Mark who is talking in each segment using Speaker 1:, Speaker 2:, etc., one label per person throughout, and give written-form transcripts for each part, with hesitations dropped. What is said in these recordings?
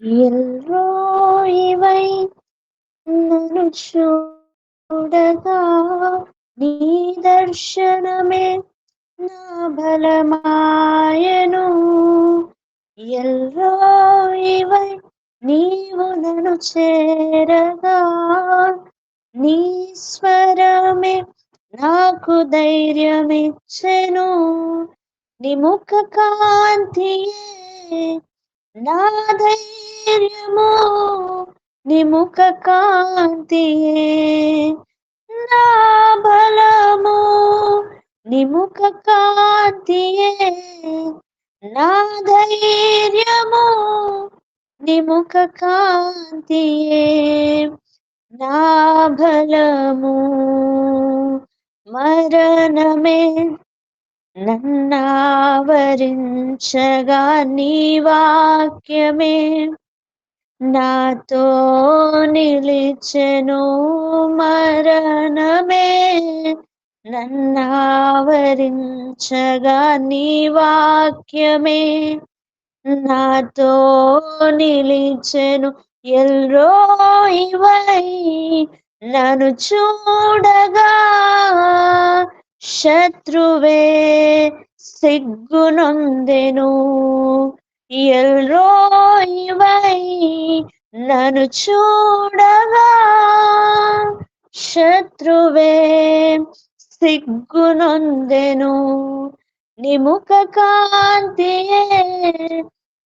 Speaker 1: ఎల్రోయివై నన్ను చూడగా నీ దర్శనమే నా బలమాయను. ఎల్రోయివై నీవు నన్ను చేరగా నీ స్వరమే నాకు ధైర్యమిచ్చెను. నీ ముఖ కాంతియే నా ధైర్యము, నీ ముఖ కాంతియే నా బలము, నీ ముఖ కాంతియే నా ధైర్యము, నీ ముఖ కాంతియే నా బలము. మరణమే నన్నావరించగా నీ వాక్యమే నాతో నిలిచెను. మరణమే నన్నావరించగా నీ వాక్యమే నాతో నిలిచెను. ఎల్రోయివై నన్ను చూడగా శత్రువే సిగ్గునొందెను. ఎల్రోయివై నన్ను చూడగా శత్రువే సిగ్గునొందెను. నీ ముఖ కాంతియే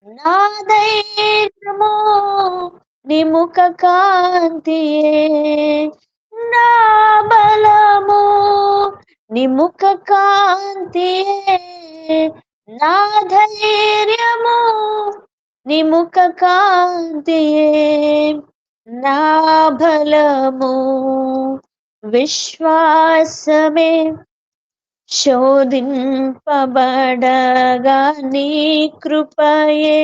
Speaker 1: నా ధైర్యము, నీ ముఖ కాంతియే నా బలము, నీ ముఖ కాంతియే నా ధైర్యము, నీ ముఖ కాంతియే నా బలము. విశ్వాసమే శోధింపబడగా నీ కృపయే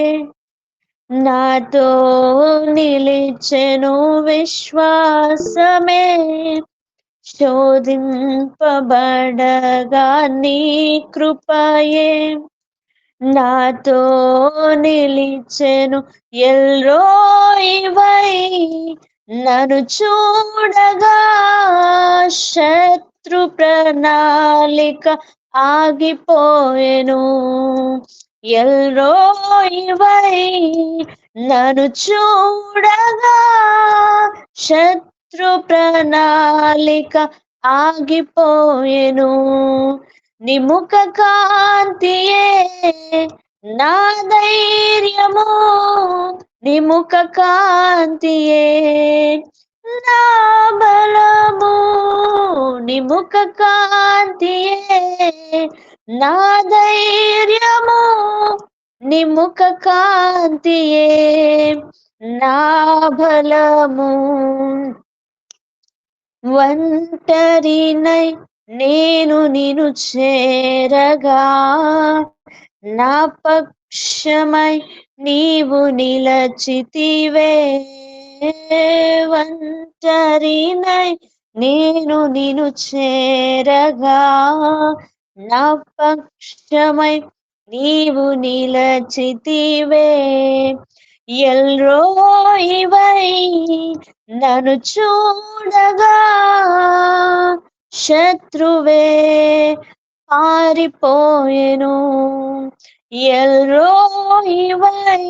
Speaker 1: నాతో నిలిచెను. విశ్వాసమే శోధింపబడగా నీ కృపయే నాతో నిలిచెను. ఎల్రోయివై నన్ను చూడగా శత్రు ప్రణాళిక ఆగిపోయెను. ఎల్రోయివై నన్ను చూడగా శత్రు ప్రణాళిక ఆగిపోయెను. నీ ముఖ కాంతియే నా ధైర్యము, నీ ముఖ కాంతియే నా బలము, నీ ముఖ కాంతియే నా ధైర్యము, నీ ముఖ కాంతియే నా బలము. ఒంటరినై నేను నిన్ను చేరగా నా పక్షమై నీవు నిలచితివే. ఒంటరినై నేను నిన్ను చేరగా నా పక్షమై నీవు నిలచితివే. ఎల్రోయివై నన్ను చూడగా శత్రువే పారిపోయెను. ఎల్రోయివై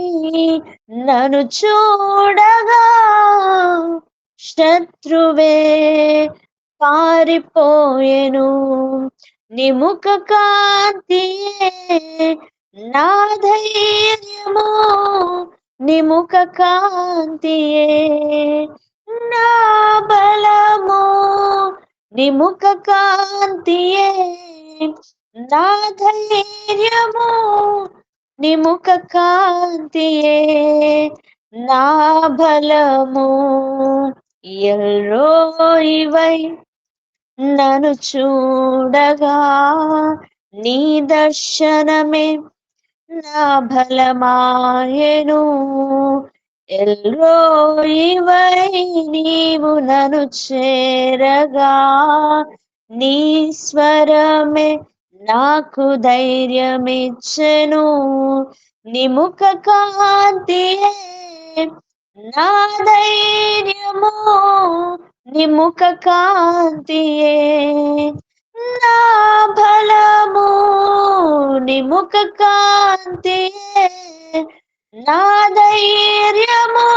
Speaker 1: నన్ను చూడగా శత్రువే పారిపోయెను. నీ ముఖ కాంతియే నా ధైర్యము, నీ ముఖ కాంతియే నా బలము, నీ ముఖ కాంతియే నా ధైర్యము, నీ ముఖ కాంతియే నా బలము. ఎల్రోయివై నన్ను చూడగా నీ దర్శనమే నా బలమాయెను. ఎల్రోయివై నీవు నన్ను చేరగా నీ స్వరమే నాకు ధైర్యమిచ్చెను. నీ ముఖ కాంతియే నా ధైర్యము నిముఖ కాంతియే, నా బలము నిముఖ కాంతియే, నా ధైర్యము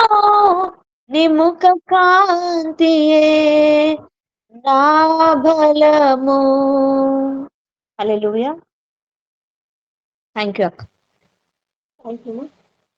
Speaker 1: నిముఖ కాంతియే, నా బలము. హల్లెలూయా. థ్యాంక్ యూ అక్క.
Speaker 2: Thank you.